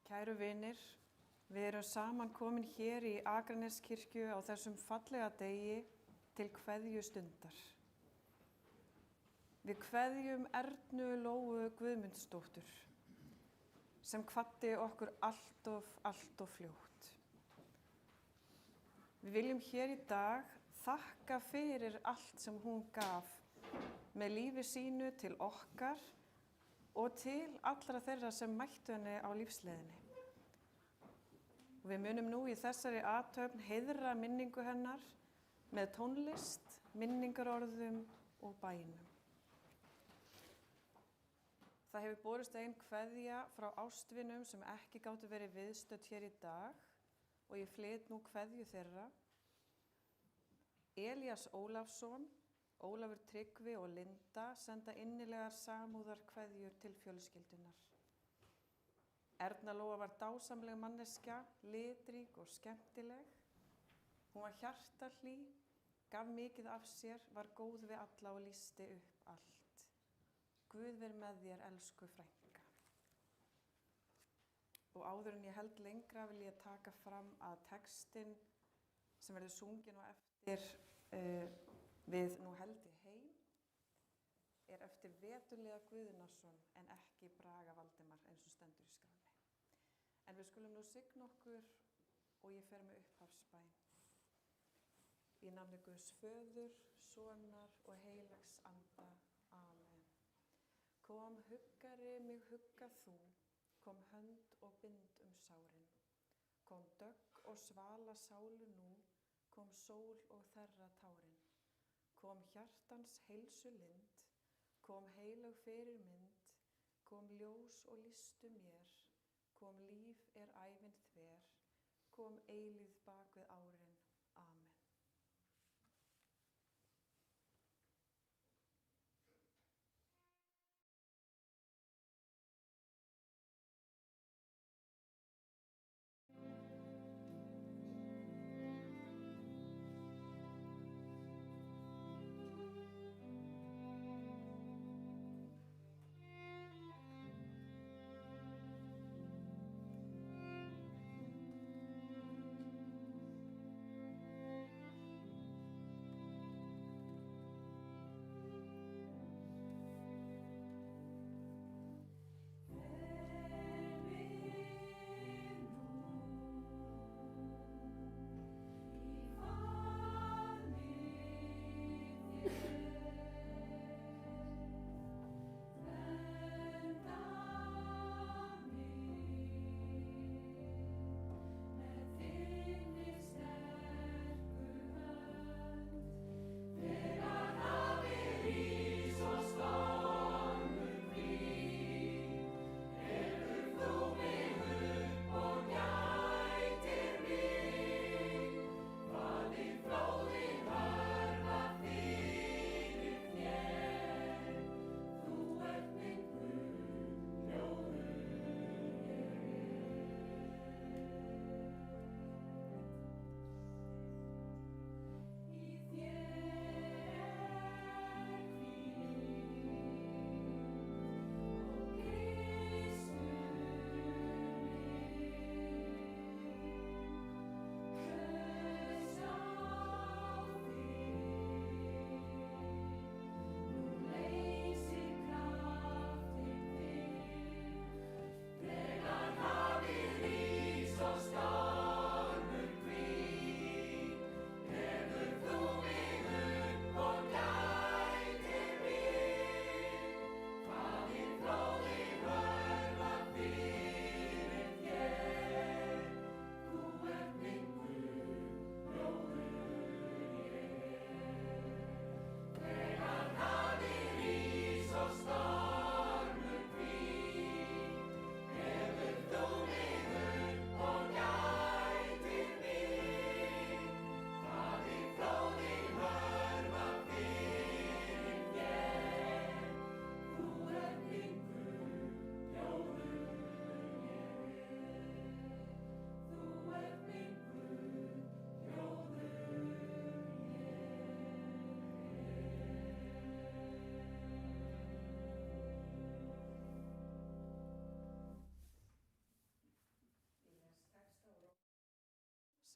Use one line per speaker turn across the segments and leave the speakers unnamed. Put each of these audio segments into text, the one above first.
Kæru vinir, við erum saman komin hér í Akraneskirkju á þessum fallega degi til kveðjustundar. Við kveðjum Ernu Lóu Guðmundsdóttur sem kvaddi okkur allt of fljótt. Við viljum hér í dag þakka fyrir allt sem hún gaf með lífi sínu til okkar og til allra þeirra sem mættu henni á lífsleiðinni. Við munum nú í þessari athöfn heiðra minningu hennar með tónlist, minningarorðum og bænum. Það hefur borist ein kveðja frá ástvinum sem ekki gátu verið viðstödd hér í dag og ég flyt nú kveðju þeirra. Elías Ólafsson, Ólafur Tryggvi og Linda senda innilegar samúðarkveðjur til fjölskyldunar. Erna Lóa var dásamleg manneskja, litrík og skemmtileg. Hún var hjartahlý, gaf mikið af sér, var góð við alla og lýsti upp allt. Guð veri með þér, elsku frænka. Og áður en ég held lengra vil ég taka fram að textinn sem verður sunginn og eftir við Nú held ég heim er eftir Veturliða Guðnason en ekki Braga Valdimar eins og stendur í skránni. En við skulum nú signa okkur og ég fer með upphafsbæn. Í nafni Guðs föður, sonar og heilags anda. Amen. Kom huggari mig hugga þú, kom hönd og bind sárin. Kom dögg og svala sálu nú, kom sól og þerra tárin. Kom hjartans heilsu lind, kom heilög fyrir mynd, kom ljós og lýstu mér, kom líf ævin þver, kom eilíð bak við árin. Amen.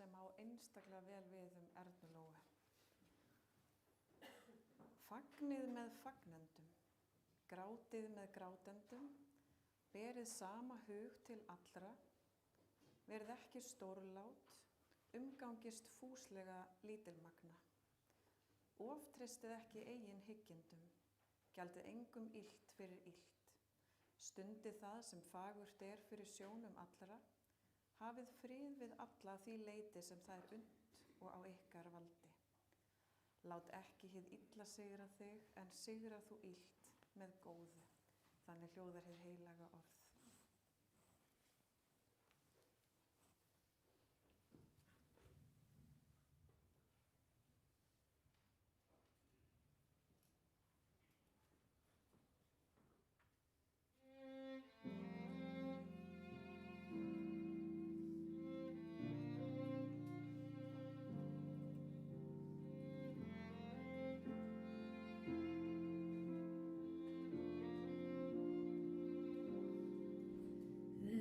sem á einstaklega vel við Ernu Lóu. Fagnið með fagnendum, grátið með grátendum, berið sama hug til allra, verið ekki stórlát, umgangist fúslega lítilmagna. Oftreystið ekki eigin hyggindum, gjaldið engum illt fyrir illt. Stundið það sem fagurt fyrir sjónum allra, hafið frið við alla því leyti sem það unnt og á ykkar valdi. Lát ekki hið illa sigra þig, en sigra þú illt með góðu. Þannig hljóðar hið heilaga orð.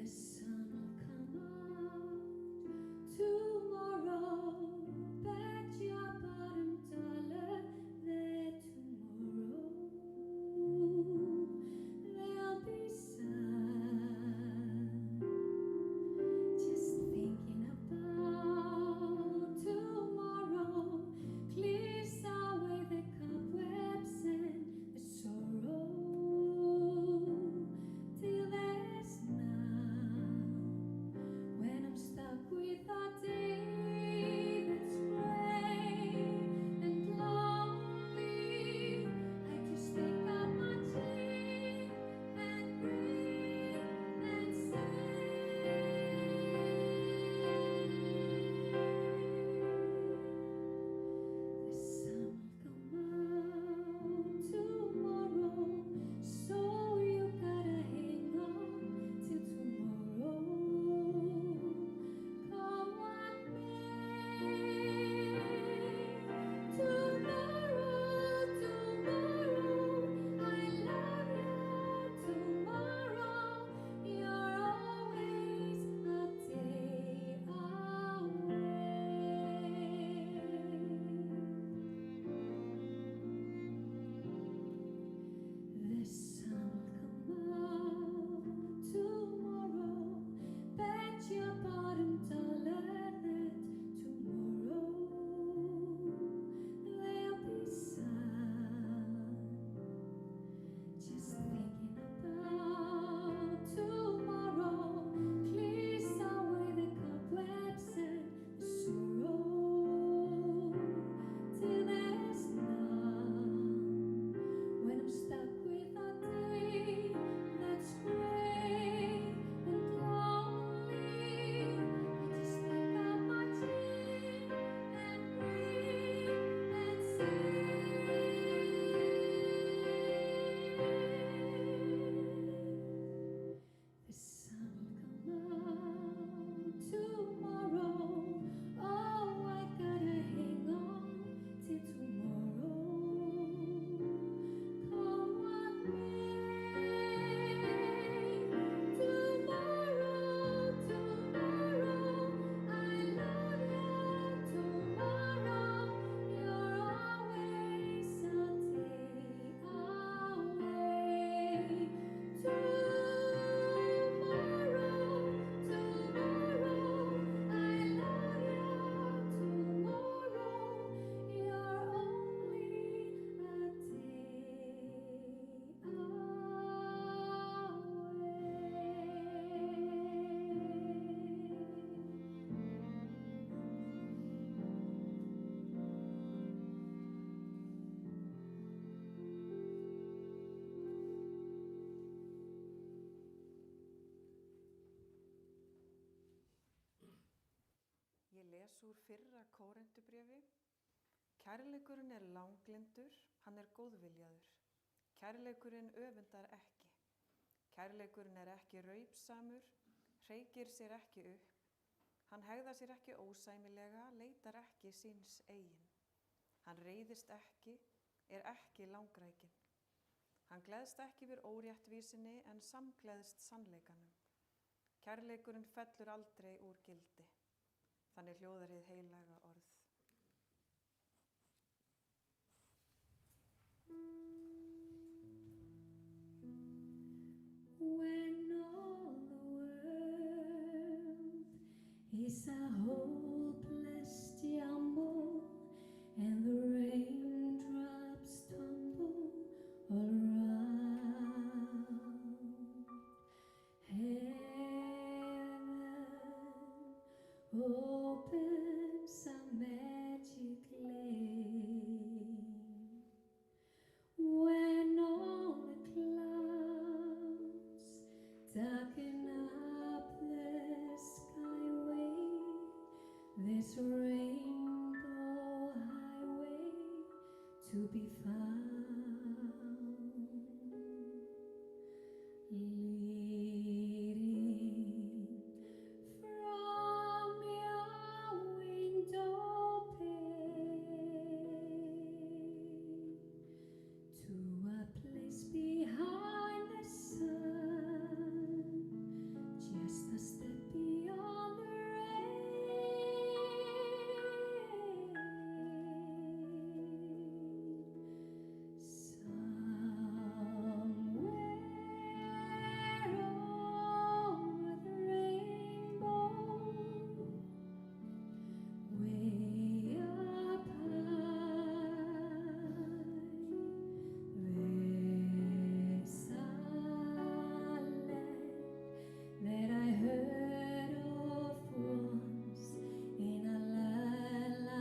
Les úr fyrra Kórinthubréfi. Kærleikurinn langlyndur, hann góðviljaður. Kærleikurinn öfundar ekki. Kærleikurinn ekki raupsamur, hreykir sér ekki upp. Hann hegðar sér ekki ósæmilega, leitar ekki síns eigin. Hann reiðist ekki, ekki langrækinn. Hann gleðst ekki yfir óréttvísinni, en samgleðst sannleikanum. Kærleikurinn fellur aldrei úr gildi. Þannig hljóðar hið heilaga orð.
When all the world is a hopeless jumble and the raindrops tumble all around, heaven opens a magic lane. When all the clouds darken up the skyway, there's a rainbow highway to be found, leading from your window pane to a place behind the sun, just a step beyond the rain. Somewhere over the rainbow, way up high, there's a land that I heard of once in a lullaby.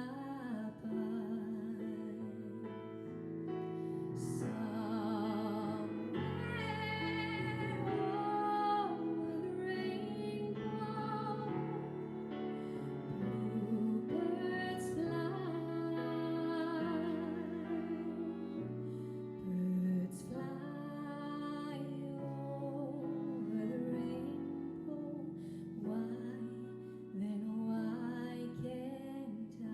Somewhere over the rainbow, bluebirds fly. Birds fly over the rainbow. Why, then why can't I?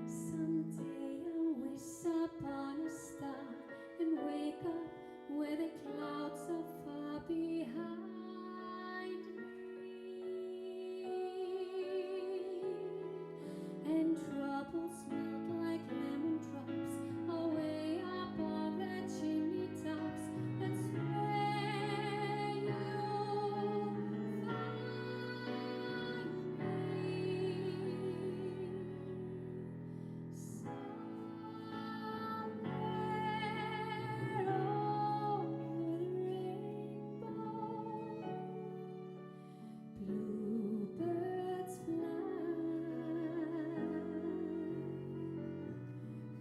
Someday I'll wish upon a star and wake up where the clouds are far behind me, and troubles melt like lemon drops away above the chimney tops. That's where you'll find me. Somewhere over the rainbow, bluebirds fly.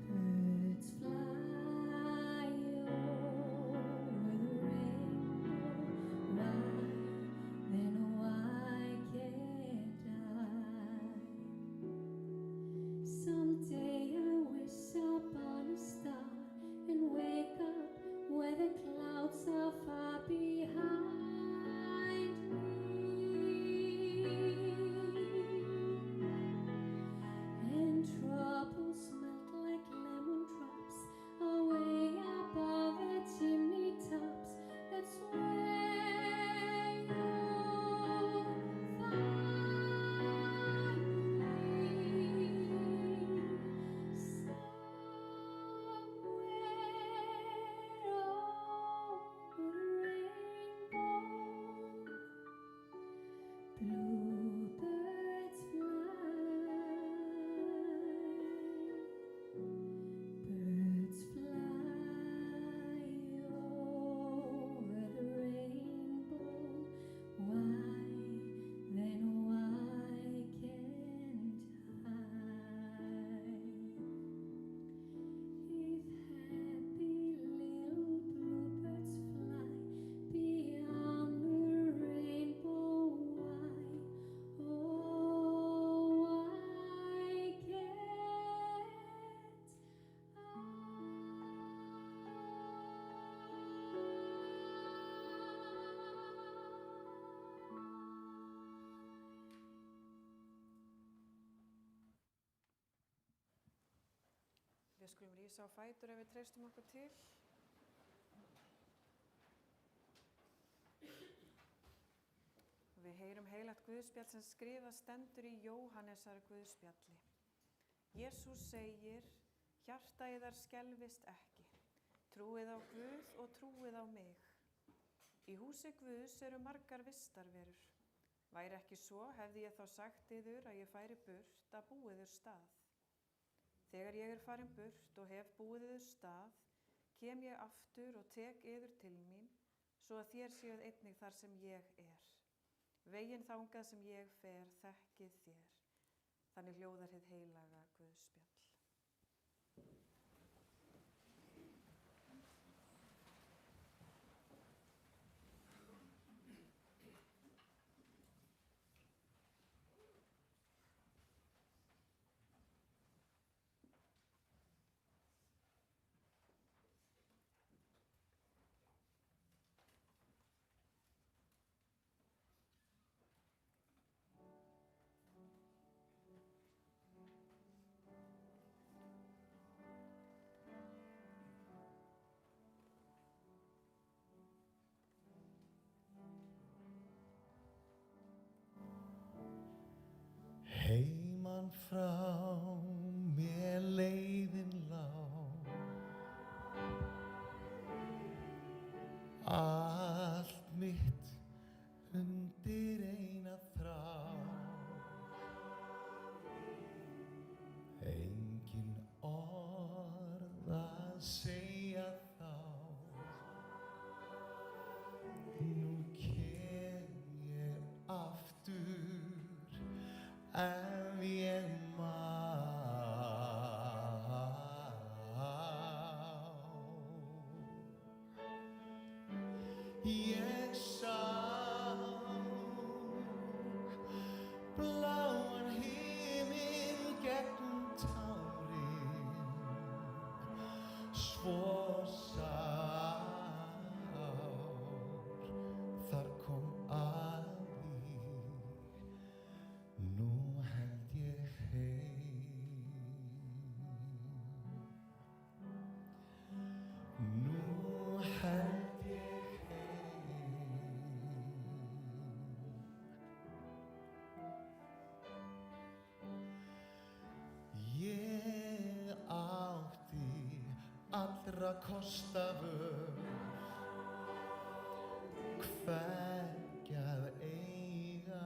Birds fly over the rainbow. Why, then why can't I? Someday I wish upon a star and wake up where the clouds are far behind me, and troubles melt like lemon drops away above the chimney tops. That's where you'll find me. Bluebirds fly. Birds fly over the rainbow. Why, then why can't I? If happy little bluebirds fly beyond the rainbow, why, oh, why can't
Við skulum rísa á fætur ef við treystum okkur til. Við heyrum heilagt Guðspjall sem skrifað stendur í Jóhannesar Guðspjalli. Jesús segir, hjarta yðar skelfist ekki. Trúið á Guð og trúið á mig. Í húsi Guðs eru margar vistarverur. Væri ekki svo, hefði ég þá sagt yður að ég færi burt að búa yður stað. Þegar ég er farin burt og hef búið yður stað, kem ég aftur og tek yður til mín, svo að þér séuð einnig þar sem ég er. Veginn þangað sem ég fer þekkið þér. Þannig hljóðar hið heilaga Guðspjall.
Heiman frá mér leiðin lá, allt mitt undir eina þrá. Engin orð að segja þá, nú kem ég aftur ef ég má. Ég sá bláan himinn gegnum tárin, svo sár þar kom að því, nú held ég heim. Nú held ég heim. Ég átti allra kosta völ, hvergi að eiga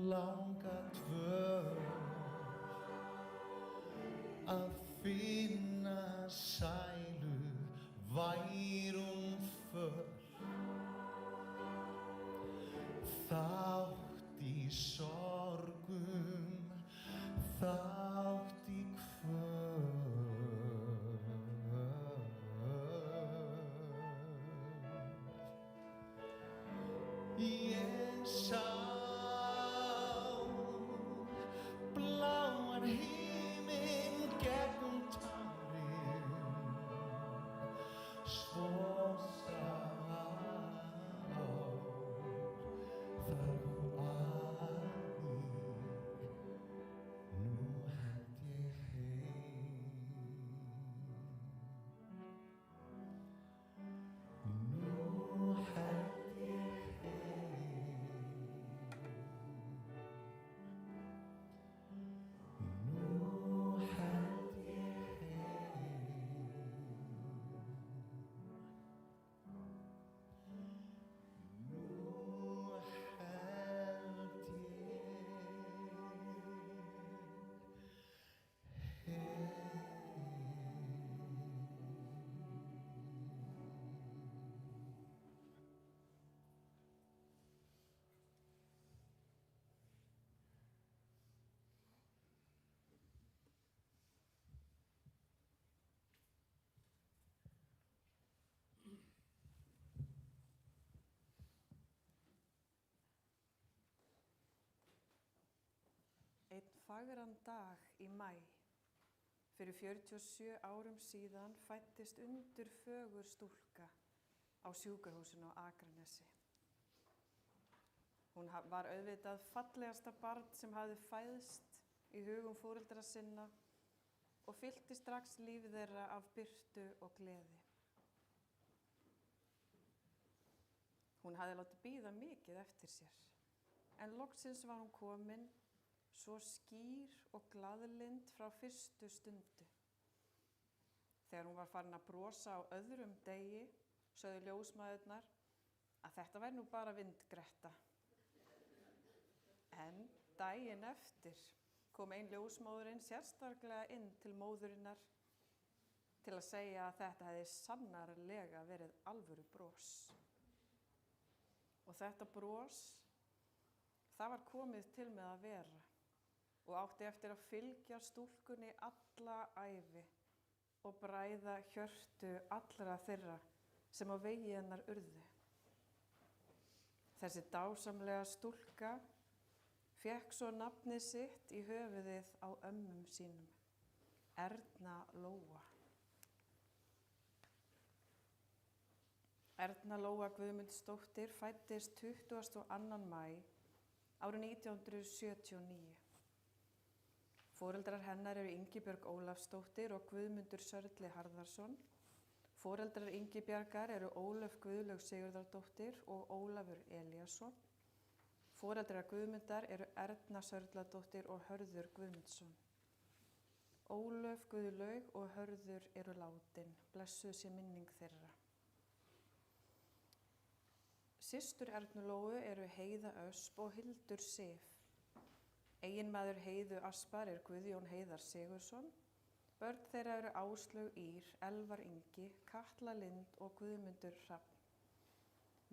langa dvöl, að finna sælu værum för, þátt í sorgum, þátt í kvöl. Ég sá bláan himinn gegnum tárin, svo sár þar kom að því, nú held ég heim. Nú held ég heim. Nú held ég heim. Nú held ég heim.
Einn fagran dag í maí, fyrir 47 árum síðan, fæddist undurfögur stúlka á sjúkrahúsinu á Akranesi. Hún var auðvitað fallegasta barn sem hafði fæðst í hugum foreldra sinna og fyllti strax líf þeirra af birtu og gleði. Hún hafði látið bíða mikið eftir sér, en loksins var hún komin, svo skýr og glaðlynd frá fyrstu stundu. Þegar hún var farin að brosa á öðrum degi, sögðu ljósmæðurnar að þetta væri nú bara vindgretta. En daginn eftir kom ein ljósmóðurinn sérstaklega inn til móðurinnar til að segja að þetta hefði sannarlega verið alvöru bros. Og þetta bros, það var komið til með að vera og átti eftir að fylgja stúlkunni alla ævi og bræða hjörtu allra þeirra sem á vegi hennar urðu. Þessi dásamlega stúlka fékk svo nafnið sitt í höfuðið á ömmum sínum, Erna Lóa. Erna Lóa Guðmundsdóttir fæddist 22. maí árið 1979. Foreldrar hennar eru Ingibjörg Ólafsdóttir og Guðmundur Sörli Harðarsson. Foreldrar Ingibjargar eru Ólöf Guðlaug Sigurðardóttir og Ólafur Elíasson. Foreldrar Guðmundar eru Erna Sörladóttir og Hörður Guðmundsson. Ólöf Guðlaug og Hörður eru látin, blessuð sé minning þeirra. Systur Ernu Lóu eru Heiða Ösp og Hildur Sif. Eiginmaður Heiðu Aspar er Guðjón Heiðar Sigurðsson. Börn þeirra eru Áslaug Ýr, Elvar Ingi, Katla Lind og Guðmundur Hrafn.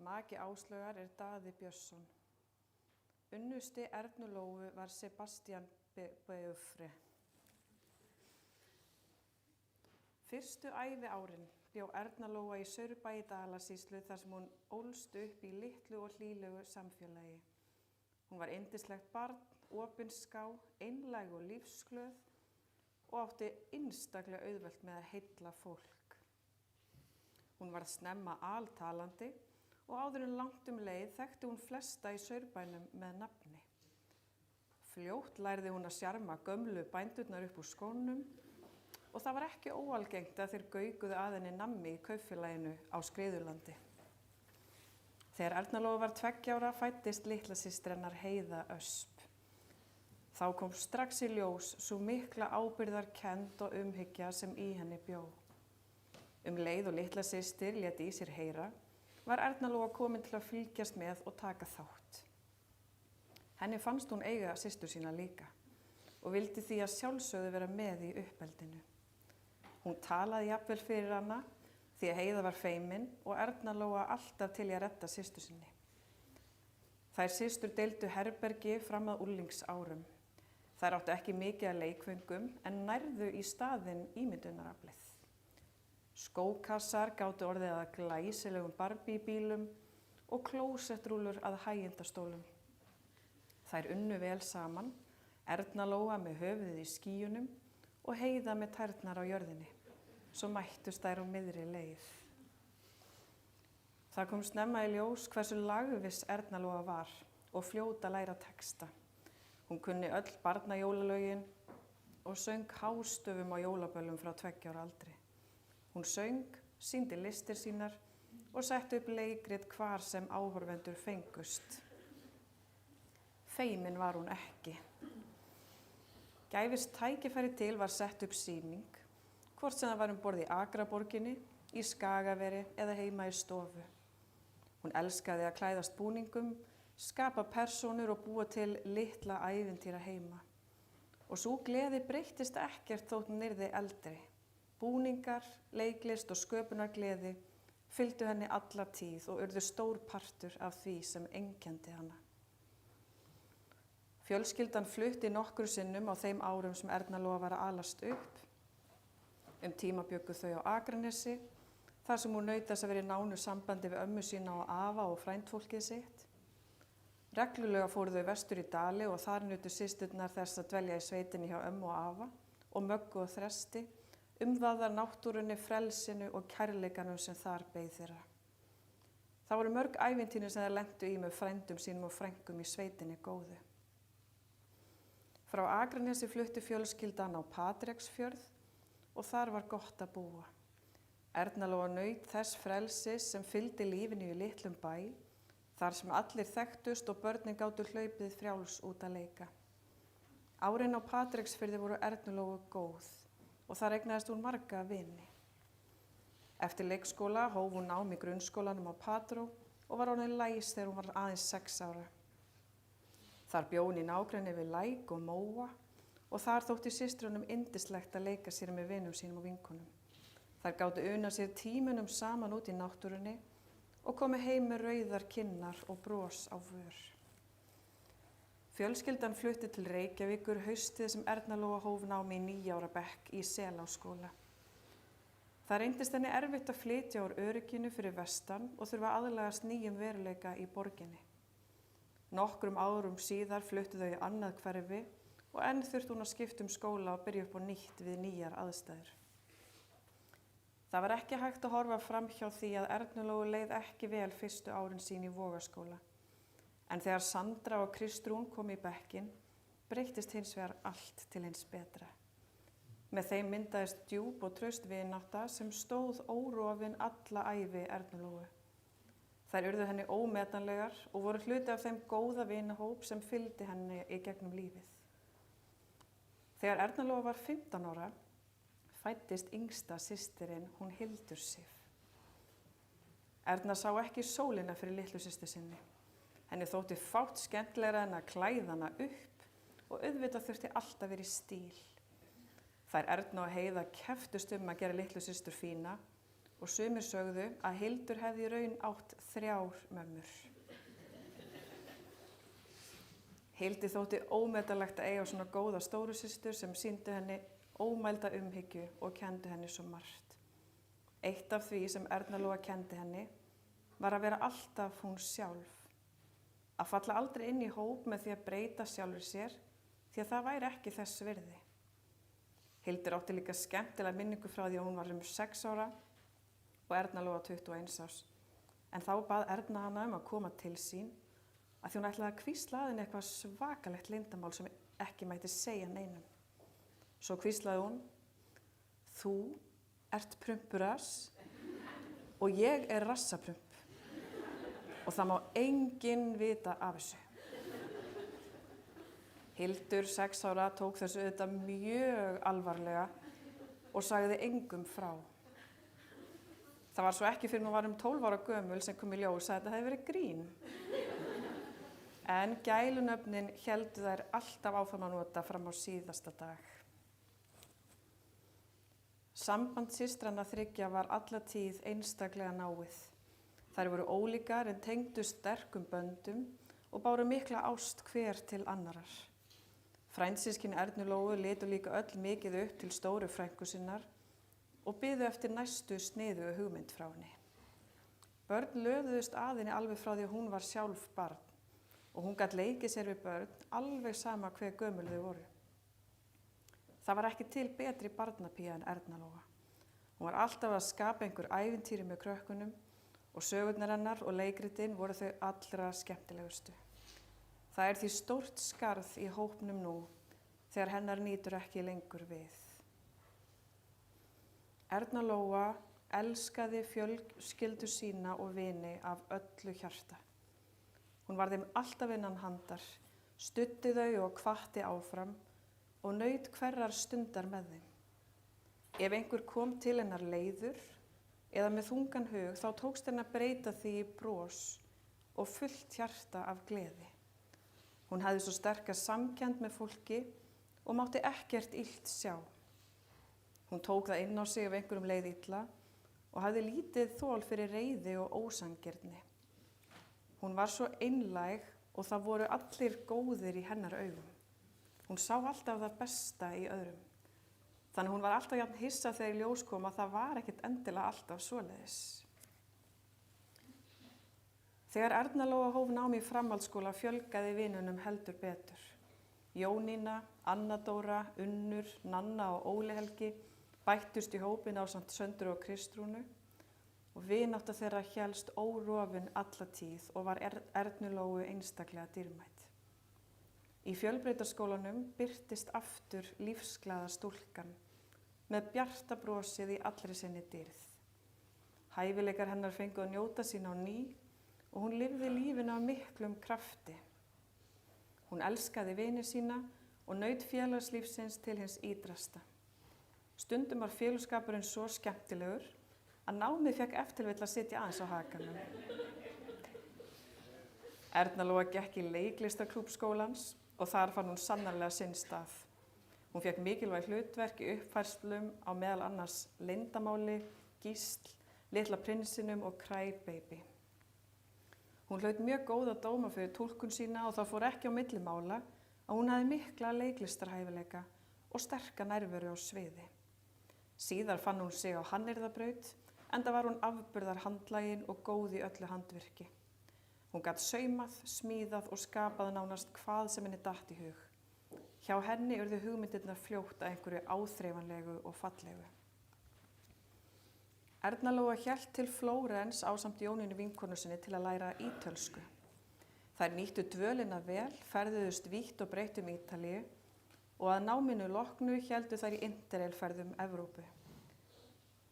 Maki Áslaugar er Daði Björnsson. Unnusti Ernu Lóu var Sebastian Beufre. Fyrstu æviárin bjó Erna Lóa í Saurbæ í Dalasýslu þar sem hún ólst upp í litlu og hlýlegu samfélagi. Hún var yndislegt barn, opinská, einlæg og lífsglöð og átti einstaklega auðvelt með að heilla fólk. Hún varð snemma altalandi og áður en langt leið þekkti hún flesta í Saurbænum með nafni. Fljótt lærði hún að sjarma gömlu bændurnar upp úr skónum og það var ekki óalgengt að þeir gaukuðu að henni nammi í kaupfélaginu á Skriðurlandi. Þegar Erna Lóa var 2 ára fæddist litla systir hennar Heiða Ösp. Þá kom strax í ljós sú mikla ábyrgðarkennd og umhyggja sem í henni bjó. Leið og litla systir lét í sér heyra, var Erna Lóa komin til að fylgjast með og taka þátt. Henni fannst hún eiga systur sína líka og vildi því að sjálfsögðu vera með í uppeldinu. Hún talaði jafnvel fyrir hana því að Heiða var feimin og Erna Lóa alltaf til í að redda systur sinni. Þær systur deildu herbergi fram að unglingsárum. Þær áttu ekki mikið að leikföngum en nærðu í staðinn ímyndunaraflið. Skókassar gátu orðið að glæsilegum Barbie-bílum og klósettrúllur að hægindastólum. Þær unnu vel saman, Erna Lóa með höfuðið í skýjunum og Heiða með tærnar á jörðinni, svo mættust þær á miðri leið. Það kom snemma í ljós hversu lagviss Erna Lóa var og fljót að læra texta. Hún kunni öll barnajólalögin og söng hástöfum á jólaböllum frá 2 ára aldri. Hún söng, sýndi listir sínar og setti upp leikrit hvar sem áhorfendur fengust. Feimin var hún ekki. Gæfist tækifæri til var sett upp sýning, hvort sem það var borð í Akraborginni, í Skagaveri eða heima í stofu. Hún elskaði að klæðast búningum, skapa persónur og búa til litla ævintýra heima. Og sú gleði breyttist ekkert þótt hún yrði eldri. Búningar, leiklist og sköpunargleði fylgdu henni alla tíð og urðu stór partur af því sem einkenndi hana. Fjölskyldan flutti nokkru sinnum á þeim árum sem Erna Lóa var að alast upp. Tíma bjuggu þau á Akranesi, þar sem hún naut þess að vera í nánu sambandi við ömmu sína og afa og frændfólkið sitt. Reglulega fóru þau vestur í Dali og þar nutu systurnar þess að dvelja í sveitinni hjá ömmu og afa og Möggu og Þresti, umvafðar náttúrunni, frelsinu og kærleikanum sem þar beið þeirra. Það voru mörg ævintýri sem þær lentu í með frændum sínum og frængum í sveitinni góðu. Frá Akranesi flutti fjölskyldan á Patreksfjörð og þar var gott að búa. Erna Lóa naut þess frelsis sem fylgdi lífinu í litlum bæ þar sem allir þekktust og börnin gátu hlaupið frjáls út að leika. Árin á Patreksfirði voru Ernu-Lóu góð og þar eignaðist hún marga vini. Eftir leikskóla hóf hún nám í grunnskólanum á Patró og var orðin læs þegar hún var aðeins 6 ára. Þar bjó hún í nágrenni við læk og móa og þar þótti systrunum yndislegt að leika sér með vinum sínum og vinkonum. Þær gátu unað sér tímunum saman út í náttúrunni og komu heim með rauðar kinnar og bros á vör. Fjölskyldan flutti til Reykjavíkur haustið sem Erna-Lóa hóf námi í 9 ára bekk í Seláskóla. Það reyndist henni erfitt að flytja úr örygginu fyrir vestan og þurfa að aðlagast nýjum veruleika í borginni. Nokkrum árum síðar fluttu þau í annað hverfi og enn þurfti hún að skipta skóla og byrja upp á nýtt við nýjar aðstæður. Það var ekki hægt að horfa fram hjá því að Ernu-Lóu leið ekki vel fyrstu árin sín í Vogaskóla. En þegar Sandra og Kristrún kom í bekkinn, breyttist hins vegar allt til hins betra. Með þeim myndaðist djúp og traust vinátta sem stóð órofin alla ævi Ernu-Lóu. Þær urðu henni ómetanlegar og voru hluti af þeim góða vinahóp sem fylgdi henni í gegnum lífið. Þegar Erna-Lóa var 15 ára, fæddist yngsta systirinn, hún Hildur Sif. Erna sá ekki sólina fyrir litlu systur sinni. Henni þótti fátt skemmtilegra en að klæða hana upp og auðvitað þurfti alltaf verið í stíl. Þær Erna og Heiða keftust að gera litlu systur fína og sumir sögðu að Hildur hefði í raun átt 3 mömmur. Hildi þótti ómetanlegt að eiga svona góða stóru systur sem sýndu henni ómælda umhyggju og kenndi henni svo margt. Eitt af því sem Erna-Lóa kenndi henni var að vera alltaf hún sjálf. Að falla aldrei inn í hóp með því að breyta sjálfur sér, því að það væri ekki þess virði. Hildur átti líka skemmtilega minningu frá því að hún var 6 ára og Erna-Lóa 21 árs. En þá bað Erna hana að koma til sín að því hún ætlaði að hvísla að henni eitthvað svakalegt leyndarmál sem ekki mætti segja neinum. Svo hvíslaði hún: "Þú ert prumpuras og ég er rassaprump. Og það má enginn vita af þessu." Hildur, 6 ára, tók þessu auðvitað mjög alvarlega og sagði engum frá. Það var svo ekki fyrir hún var 12 ára gömul sem kom í ljós að þetta hefði verið grín. En gælunöfnin héldu þær alltaf áfram að nota fram á síðasta dag. Samband systranna þriggja var alla tíð einstaklega náið. Þær voru ólíkar en tengdu sterkum böndum og báru mikla ást hver til annarar. Frændsystkini Ernu-Lóu litu líka öll mikið upp til stóru frænku sinnar og biðu eftir næstu sniðugu hugmynd frá henni. Börn löðuðust að henni alveg frá því að hún var sjálf barn og hún gat leikið sér við börn alveg sama hve gömul þau voru. Það var ekki til betri barnapía en Erna-Lóa. Hún var alltaf að skapa einhver ævintýri með krökkunum og sögurnar hennar og leikritin voru þau allra skemmtilegustu. Það er því stórt skarð í hópnum nú þegar hennar nýtur ekki lengur við. Erna-Lóa elskaði fjölskyldu sína og vini af öllu hjarta. Hún var þeim alltaf innan handar, studdi þau og hvatti áfram og naut hverrar stundar með þeim. Ef einhver kom til hennar leiður eða með þungan hug þá tókst henni að breyta því í bros og fullt hjarta af gleði. Hún hafði svo sterka samkennd með fólki og mátti ekkert illt sjá. Hún tók það inn á sig ef einhverjum leið illa og hafði lítið þol fyrir reiði og ósanngirni. Hún var svo einlæg og það voru allir góðir í hennar augum. Hún sá alltaf það besta í öðrum. Þannig hún var alltaf jafn hissa þegar í ljós kom að það var ekkert endilega alltaf svoleiðis. Þegar Erna-Lóa hóf nám í framhaldsskóla fjölgaði vinunum heldur betur. Jónína, Anna Dóra, Unnur, Nanna og Óli Helgi bættust í hópinn ásamt Söndru og Kristrúnu og vinátta þeirra hélst órofin alla tíð og var Ernu-Lóu einstaklega dýrmæt. Í Fjölbrautaskólanum birtist aftur lífsglaða stúlkan með bjarta brosið í allri sinni dýrð. Hæfileikar hennar fengu að njóta sín á ný og hún lifði lífinu af miklum krafti. Hún elskaði vini sína og naut félagslífsins til hins ídrasta. Stundum var félagsskapurinn svo skemmtilegur að námið fekk ef til vill að sitja aðeins á hakanum. Erna Lóa gekk í leiklistaklúbb skólans og þar fann hún sannarlega sinn stað. Hún fékk mikilvæg hlutverk í uppfærslum á meðal annars Leyndamáli, Gísl, Litla prinsinum og Cry Baby. Hún hlaut mjög góða dóma fyrir túlkun sína og það fór ekki á milli mála að hún hafði mikla leiklistarhæfileika og sterka nærveru á sviði. Síðar fann hún sig á hannyrðabraut, enda var hún afburðar handlagin og góð í öllu handvirki. Hún gat saumað, smíðað og skapað nánast hvað sem henni datt í hug. Hjá henni urðu hugmyndirnar fljótt að einhverju áþreifanlegu og fallegu. Erna Lóa hélt til Flórens ásamt Jónínu vinkonu sinni til að læra ítölsku. Þær nýttu dvölina vel, ferðuðust vítt og breitt Ítalíu og að náminu loknu héldu þær í interrailferðum Evrópu.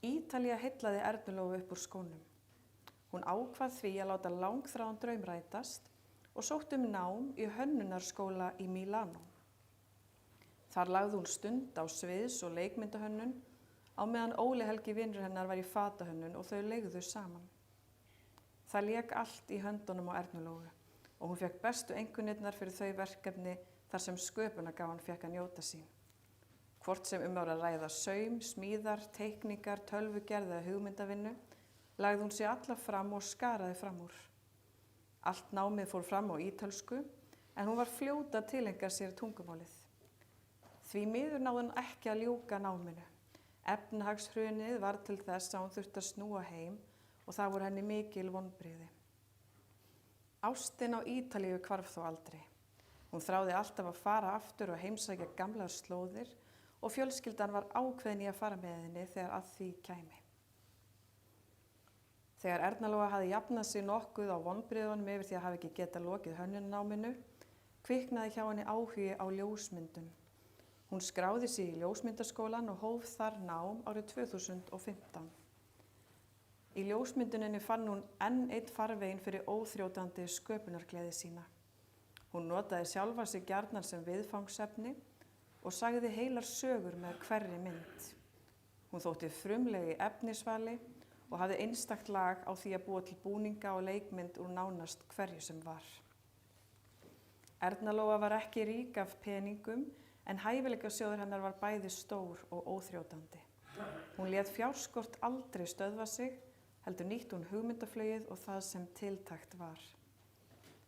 Ítalía heillaði Ernu Lóu upp úr skónum. Hún ákvað því að láta langþráðan draum rætast og sótti nám í hönnunarskóla í Mílanó. Þar lagði hún stund á sviðs- og leikmyndahönnun á meðan Óli Helgi vinur hennar var í fatahönnun og þau leigðu saman. Það lék allt í höndunum á Ernu Lóu og hún fékk bestu einkunnirnar fyrir þau verkefni þar sem sköpunargáfan fékk að njóta sín. Hvort sem var að ræða saum, smíðar, teikningar, tölvugerð eða hugmyndavinnu, lagði hún sig alla fram og skaraði fram úr. Allt námið fór fram á ítölsku en hún var fljót að tileinka sér tungumálið. Því miður náði hún ekki að ljúka náminu. Efnahagshrunið var til þess að hún þurfti að snúa heim og það voru henni mikil vonbrigði. Ástin á Ítalíu hvarf þó aldrei. Hún þráði alltaf að fara aftur og heimsækja gamlar slóðir og fjölskyldan var ákveðin í að fara með henni þegar að því kæmi. Þegar Erna Lóa hafði jafnað sig nokkuð á vonbrigðunum yfir því að hafa ekki getað lokið hönnunarnáminu, kviknaði hjá henni áhugi á ljósmyndun. Hún skráði sig í ljósmyndaskólann og hóf þar nám árið 2015. Í ljósmynduninni fann hún enn einn farveginn fyrir óþrjótandi sköpunargleði sína. Hún notaði sjálfa sig gjarnan sem viðfangsefni og sagði heilar sögur með hverri mynd. Hún þótti frumleg í efnisvali og hafði einstakt lag á því að búa til búninga og leikmynd úr nánast hverju sem var. Erna Lóa var ekki rík af peningum en hæfileikasjóður hennar var bæði stór og óþrjótandi. Hún lét fjárskort aldrei stöðva sig, heldur nýtti hún hugmyndaflugið og það sem tiltækt var.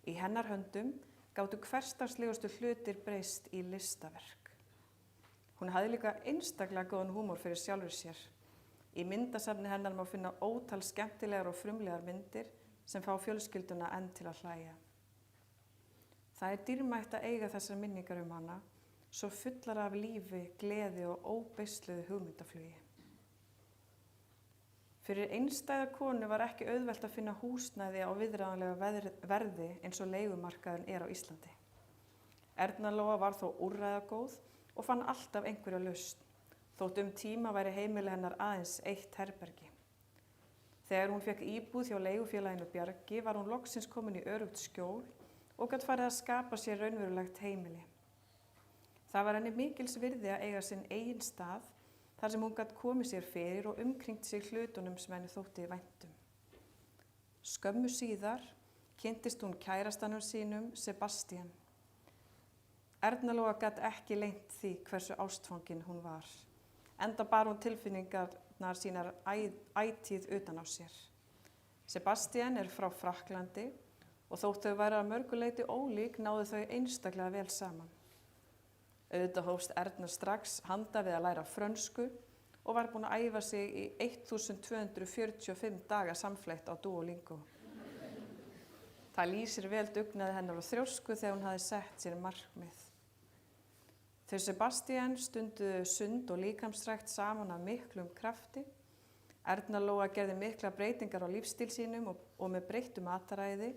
Í hennar höndum gátu hversdagslegustu hlutir breyst í listaverk. Hún hafði líka einstaklega góðan húmor fyrir sjálfur sér. Í myndasafni hennar má finna ótal skemmtilegar og frumlegar myndir sem fá fjölskylduna enn til að hlæja. Það er dýrmætt að eiga þessar minningar hana, svo fullar af lífi, gleði og óbeisluðu hugmyndaflugi. Fyrir einstæða konu var ekki auðvelt að finna húsnæði á viðráðanlega verði eins og leigumarkaðurinn á Íslandi. Erna Lóa var þó úrræðagóð og fann alltaf einhverja lausn, þótt tíma væri heimili hennar aðeins eitt herbergi. Þegar hún fékk íbúð hjá leigufélaginu Bjargi var hún loksins komin í öruggt skjól og gat farið að skapa sér raunverulegt heimili. Það var henni mikils virði að eiga sinn eigin stað þar sem hún gat komið sér fyrir og umkringt sig hlutunum sem henni þótti væntum. Skömmu síðar kynntist hún kærastanum sínum, Sebastian. Erna Lóa gat ekki leynt því hversu ástfangin hún var, enda bar hún tilfinningarnar sínar ætíð utan á sér. Sebastian er frá Frakklandi og þótt þau væru að mörgu leyti ólík náðu þau einstaklega vel saman. Auðvitað hófst Erna strax handa við að læra frönsku og var búin að æfa sig í 1245 daga samfleytt á Duolingo. Það lýsir vel dugnaði hennar og þrjósku þegar hún hafði sett sér markmið. Þau Sebastian stunduðu sund og líkamsrækt saman af miklum krafti. Erna Lóa gerði mikla breytingar á lífsstíl sínum og með breyttu mataræði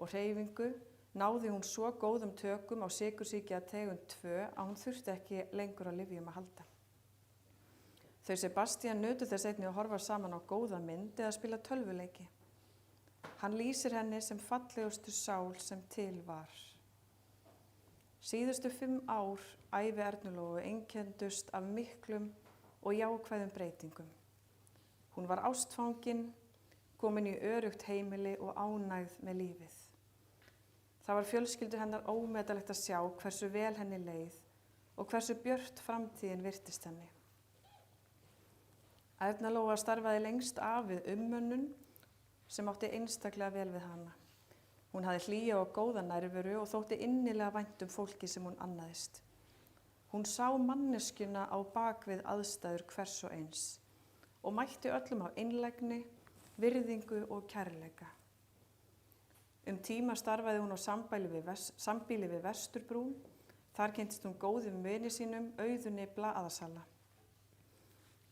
og hreyfingu náði hún svo góðum tökum á sykursýki tegund 2 að hún þurfti ekki lengur á lyfjum að halda. Þau Sebastian nutu þess einnig að horfa saman á góða mynd eða spila tölvuleiki. Hann lýsir henni sem fallegustu sál sem til var. Síðustu 5 ár ævi Ernulóu einkenndust af miklum og jákvæðum breytingum. Hún var ástfangin, komin í öruggt heimili og ánægð með lífið. Það var fjölskyldu hennar ómetanlegt að sjá hversu vel henni leið og hversu björt framtíðin virtist henni. Ernulóa starfaði lengst af við ummönnun sem átti einstaklega vel við hana. Hún hafði hlýja og góða nærveru og þótti innilega vænt fólki sem hún annaðist. Hún sá manneskjuna á bakvið aðstæður hvers og eins og mætti öllum af einlægni, virðingu og kærleika. Tíma starfaði hún á sambýli við Vesturbrún. Þar kynntist hún góðum vini sínum, Auðunni blaðasala.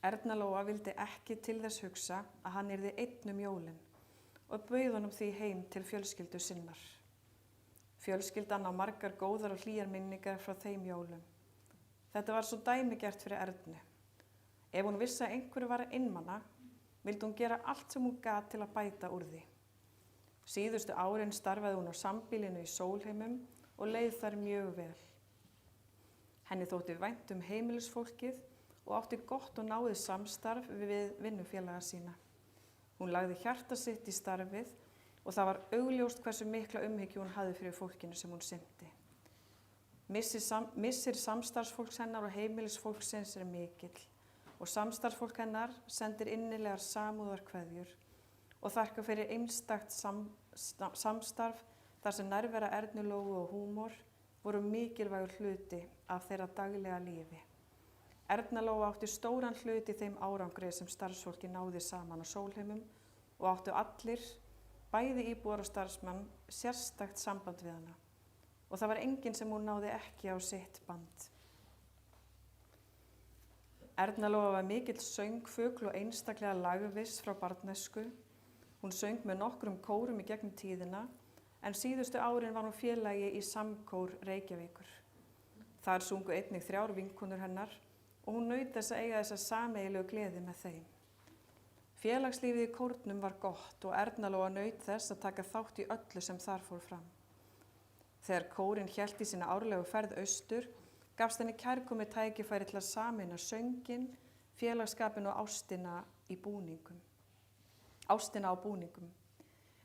Ernulóa vildi ekki til þess hugsa að hann yrði einn jólin og bauð honum því heim til fjölskyldu sinnar. Fjölskyldan á margar góðar og hlýjar minningar frá þeim jólum. Þetta var svo dæmigert fyrir Ernu. Ef hún vissi að einhverju var einmana, vildi hún gera allt sem hún gat til að bæta úr því. Síðustu árin starfaði hún á sambýlinu í Sólheimum og leið þar mjög vel. Henni þótti vænt heimilisfólkið og átti gott og náið samstarf við vinnufélaga sína. Hún lagði hjarta sitt í starfið og það var augljóst hversu mikla umhyggju hún hafði fyrir fólkinu sem hún sinnti. Missir samstarfsfólks hennar og heimilisfólksins mikill og samstarfsfólk hennar sendir innilegar samúðarkveðjur og þakka fyrir einstakt samstarf þar sem nærvera Ernulóu og húmor voru mikilvægur hluti af þeirra daglega lífi. Ernulóa átti stóran hlut í þeim árangri sem starfsfólki náði saman á Sólheimum og áttu allir, bæði íbúar og starfsmenn, sérstakt samband við hana. Og það var enginn sem hún náði ekki á sitt band. Ernulóa var mikill söngfugl og einstaklega lagviss frá barnæsku. Hún söng með nokkrum kórum í gegnum tíðina, en síðustu árin var hún félagi í Samkór Reykjavíkur. Þar sungu einnig 3 vinkonur hennar og hún naut þess að eiga þessa sameiginlegu gleði með þeim. Félagslífið í kórnum var gott og Ernulóa naut þess að taka þátt í öllu sem þar fór fram. Þegar kórinn hélt í sína árlegu ferð austur, gafst henni kærkomið tækifæri til að sameina sönginn, félagsskapinn og ástina á búningum.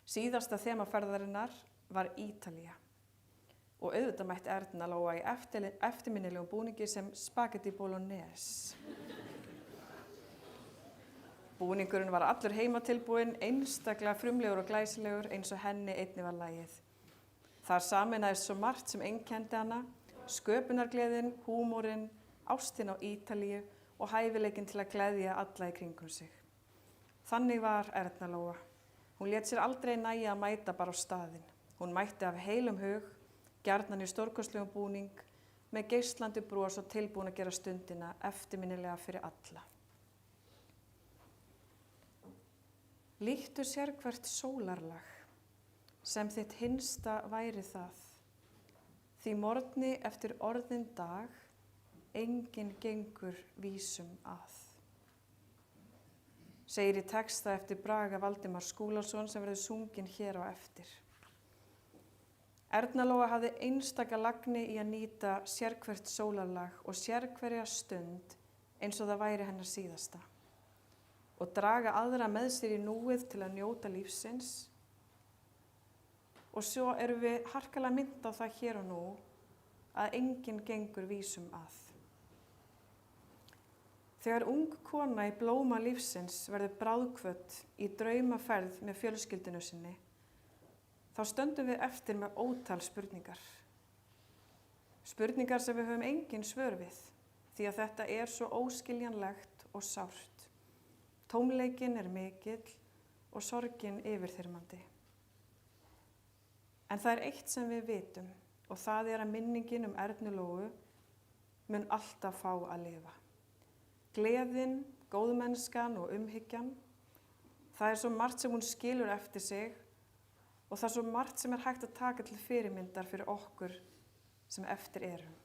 Síðasta þemaferðarinnar var Ítalía. Og auðvitað mætti Ernulóa í eftirminnilegum búningi sem Spaghetti Bolognese. Búningurinn var allur heimatilbúinn, einstaklega frumlegur og glæsilegur eins og henni einnig var lagið. Þar sameinaðist svo margt sem einkenndi hana, sköpunargleðin, húmórinn, ástin á Ítalíu og hæfileikinn til að gleðja alla í kringum sig. Þannig var Ernulóa. Hún lét sér aldrei nægja að mæta bara á staðinn. Hún mætti af heilum hug, gjarnan í stórkostlegum búning, með geislandi bros og tilbúin að gera stundina eftirminnilega fyrir alla. Líktu sérhvert sólarlag, sem þitt hinsta væri það. Því morgni eftir orðinn dag, enginn gengur vísum að. Segir í texta eftir Braga Valdimar Skúlason sem verður sunginn hér á eftir. Ernulóa hafði einstaka lagni í að nýta sérhvert sólarlag og sérhverja stund eins og það væri hennar síðasta og draga aðra með sér í núið til að njóta lífsins. Og svo erum við harkalega minnt á það hér og nú að enginn gengur vísum að. Þegar ung kona í blóma lífsins verður bráðkvödd í draumaferð með fjölskyldinu sinni, þá stöndum við eftir með ótal spurningar. Spurningar sem við höfum engin svör við, því að þetta er svo óskiljanlegt og sárt. Tómleikinn mikill og sorgin yfirþyrmandi. En það eitt sem við vitum og það að minningin Ernulóu mun alltaf fá að lifa. Gleðin, góðmennskan og umhyggjan, það svo margt sem hún skilur eftir sig og það svo margt sem hægt að taka til fyrirmyndar fyrir okkur sem eftir erum.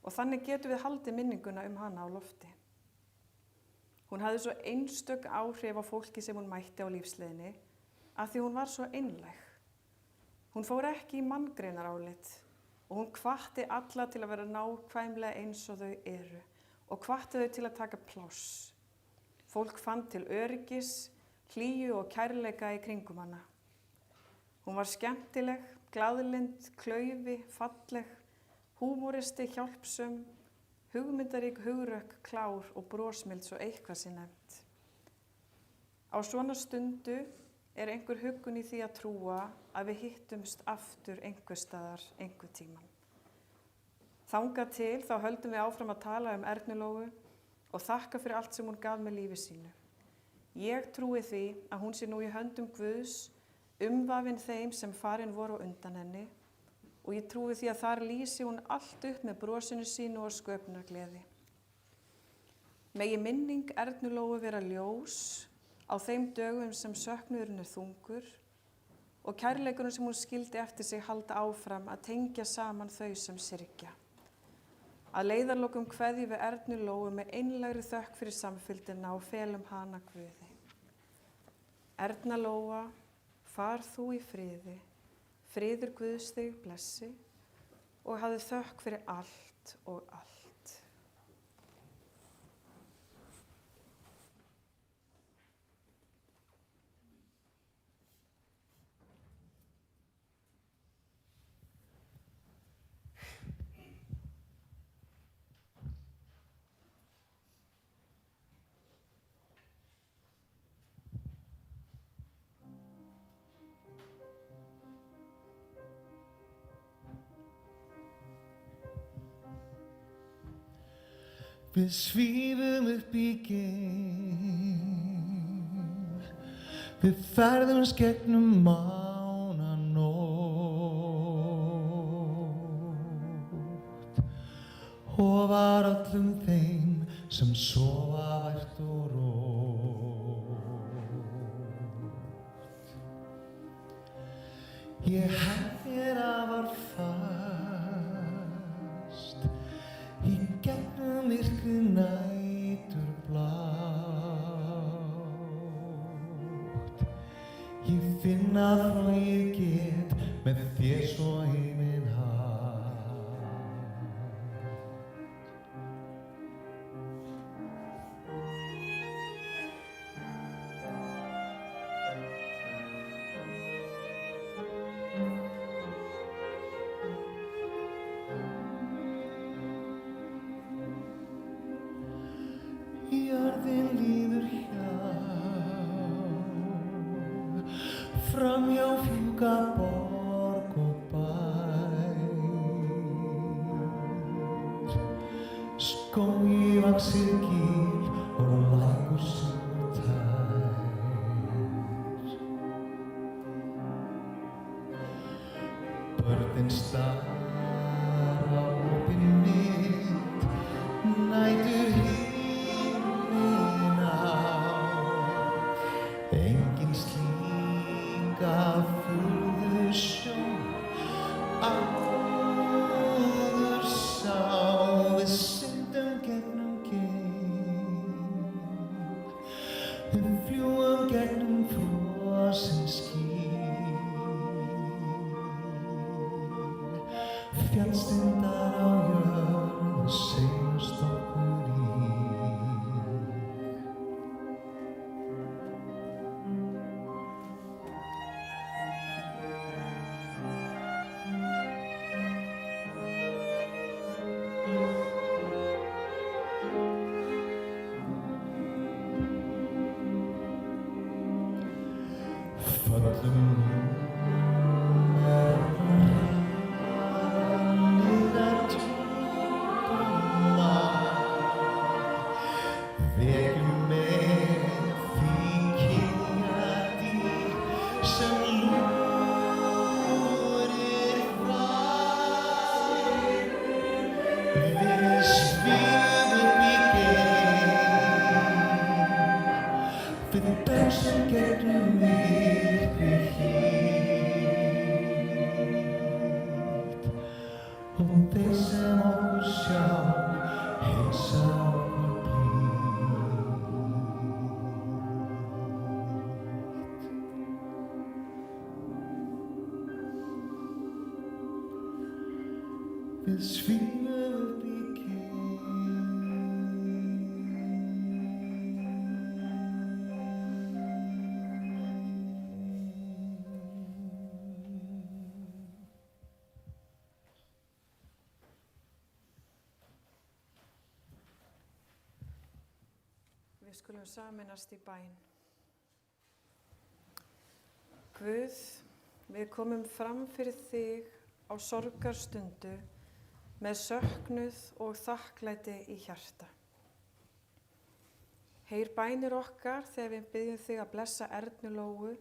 Og þannig getum við haldið minninguna hana á lofti. Hún hafði svo einstök áhrif á fólki sem hún mætti á lífsleiðinni af því hún var svo einlæg. Hún fór ekki í manngreinarálit og hún hvatti alla til að vera nákvæmlega eins og þau eru og hvatti þau til að taka pláss. Fólk fann til öryggis, hlýju og kærleika í kringum hana. Hún var skemmtileg, glaðlynd, klaufi, falleg, húmoristi, hjálpsöm, hugmyndarík, hugrökk, klár og brosmild svo eitthvað sé nefnt. Á svona stundu er einhver huggun í því að trúa að við hittumst aftur einhver staðar, einhver tíman. Þangað til þá höldum við áfram að tala Ernu Lóu og þakka fyrir allt sem hún gaf með lífi sínu. Ég trúi því að hún sé nú í höndum Guðs, umvafin þeim sem farin voru á undan henni og ég trúi því að þar lýsi hún allt upp með brosinu sínu og sköpunargleði. Megi minning Ernu Lóu vera ljós á þeim dögum sem söknuðurinn er þungur og kærleikunum sem hún skildi eftir sig halda áfram að tengja saman þau sem syrgja. Að leiðarlokum kveðjum við Ernu Lóu með einlægri þökk fyrir samfylgdina og felum hana Guði. Erna Lóa, far þú í friði, friður Guðs þig blessi og hafðu þökk fyrir allt og allt.
Við svífum upp í geim, við ferðumst gegnum mánanótt, hofar öllum þeim sem sofa vært og rótt. Ég held þér afar fast í gegnum myrkri næturblátt. Ég finn að frá ég get með þér svo heiminn haft. Jörðin líður hjá, framhjá fjúka borg og bær. Skógi vaxir gíl og lækur sig tær. Börnin stara á opinn mitt, nætur engin slíka furðusjón áður sá. Við syndum gegnum geim, við fljúgum gegnum frosin ský. Fjallstindar á jörð seilast okkur í. Föllum rannir að djúpuna, vekjum með því kynjadýr sem lúrir frá. Við svífum í geim, við dönsum gegnum myrkri hlýtt og þeir sem okkur sjá heilsa okkur blítt. við svífum upp í
Við skulum sameinast í bæn. Guð, við komum fram fyrir þig á sorgarstundu með söknuð og þakklæti í hjarta. Heyr bænir okkar þegar við biðjum þig að blessa Ernu Lóu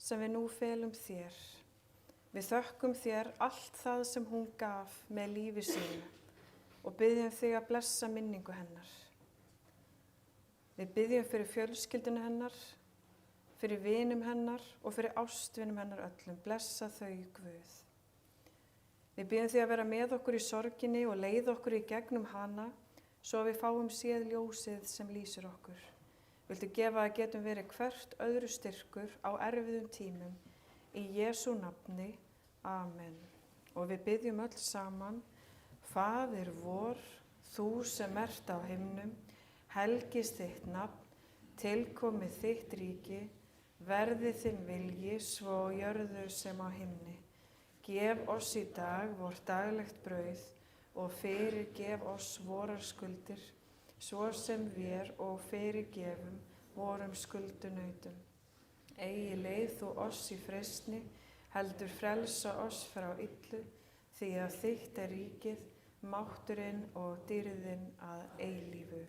sem við nú felum þér. Við þökkum þér allt það sem hún gaf með lífi sínu og biðjum þig að blessa minningu hennar. Við biðjum fyrir fjölskyldinu hennar, fyrir vinum hennar og fyrir ástvinum hennar öllum. Blessa þau, Guð. Við biðjum þig að vera með okkur í sorginni og leiða okkur í gegnum hana, svo að við fáum séð ljósið sem lýsir okkur. Viltu gefa að getum verið hvert öðru styrkur á erfiðum tímum. Í Jesú nafni. Amen. Og við biðjum öll saman, Faðir vor, þú sem ert á himnum, helgist þitt nafn, tilkomið þitt ríki, verði þinn vilji svo á jörðu sem á himni. Gef oss í dag vort daglegt brauð og fyrirgef oss vorar skuldir, svo sem við og fyrirgefum vorum skuldunautum. Eigi leið þú oss í freistni, heldur frelsa oss frá illu, því að þitt er ríkið, mátturinn og dýrðin að eilífu.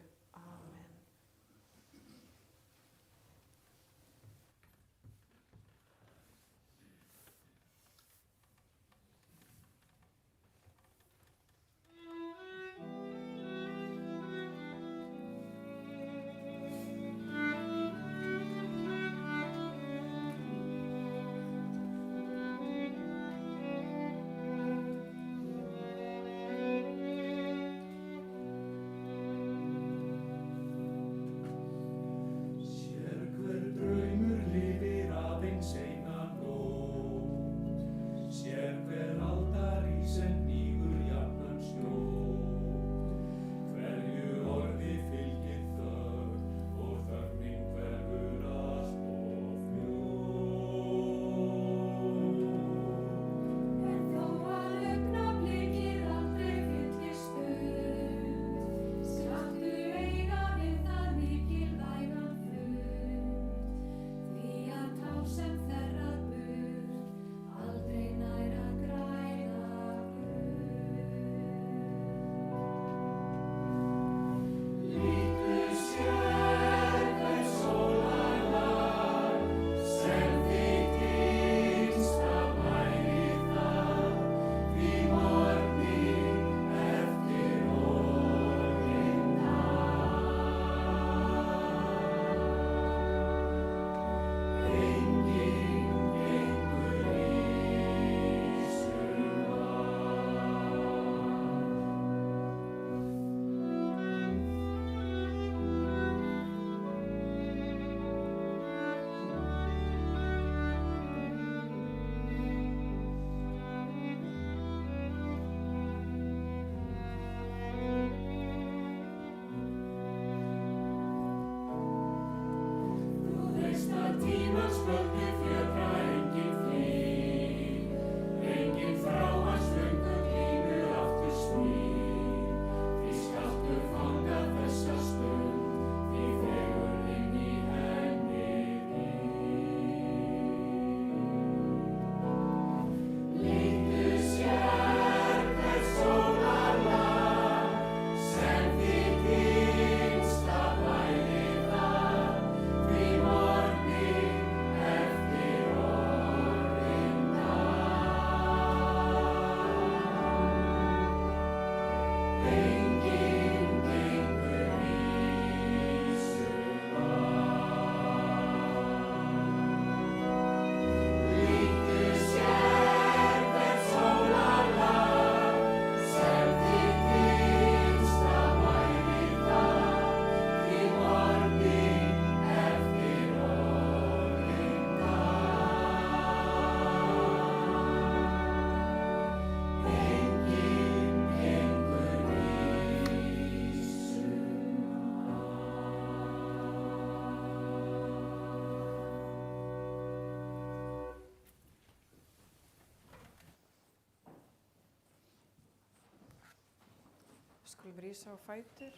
skulum rísa á fætur.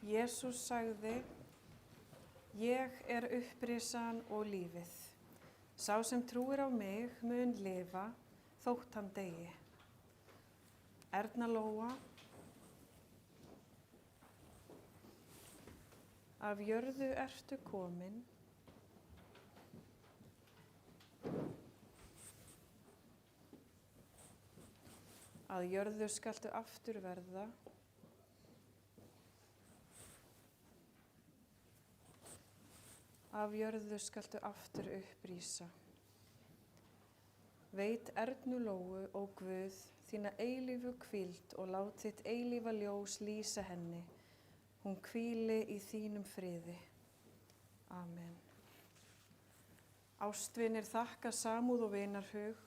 Jesús sagði, ég er upprisan og lífið. Sá sem trúir á mig mun lifa þótt hann deyi. Erna Lóa, af jörðu ertu komin, að jörðu skaltu aftur verða, af jörðu skaltu aftur upprísa. Veit Ernu Lóu, ó Guð, þína eilífu hvíld og lát þitt eilífa ljós lýsa henni. Hún hvíli í þínum friði. Amen. Ástvinir þakka samúð og vinarhug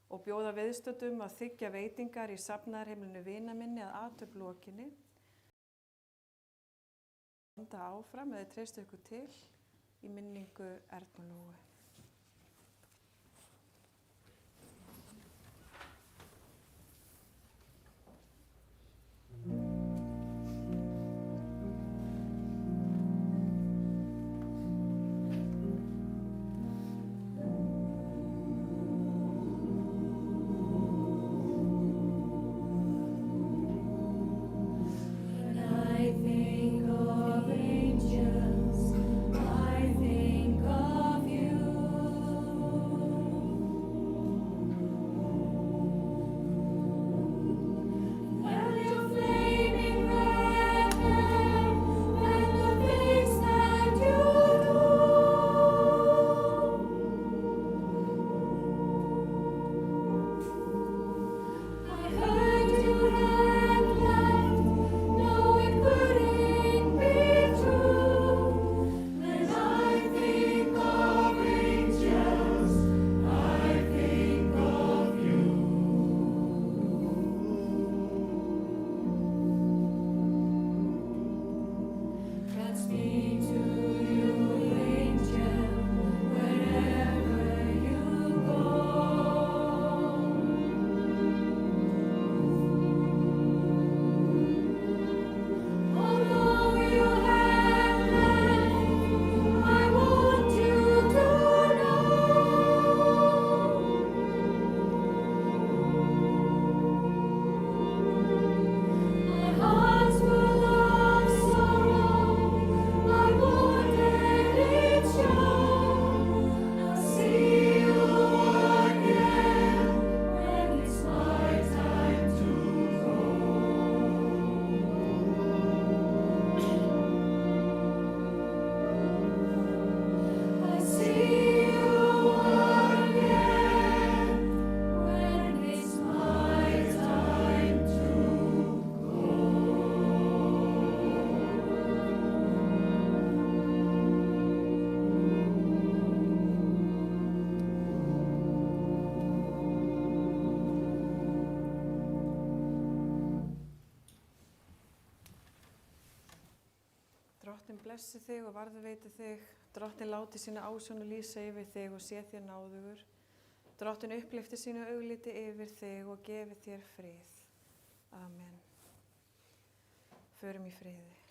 og bjóða viðstöddum að þiggja veitingar í safnaðarheimilinu vina minni að athöfn lokinni. Anda áfram eða treystu ykkur til í minningu Ernu Lóu. Drottinn blessi þig og varðveiti þig. Drottinn láti sína ásjón lýsa yfir þig og sé þér náðugur. Drottinn upplyfti sínu augliti yfir þig og gefi þér frið. Amen. Förum í friði.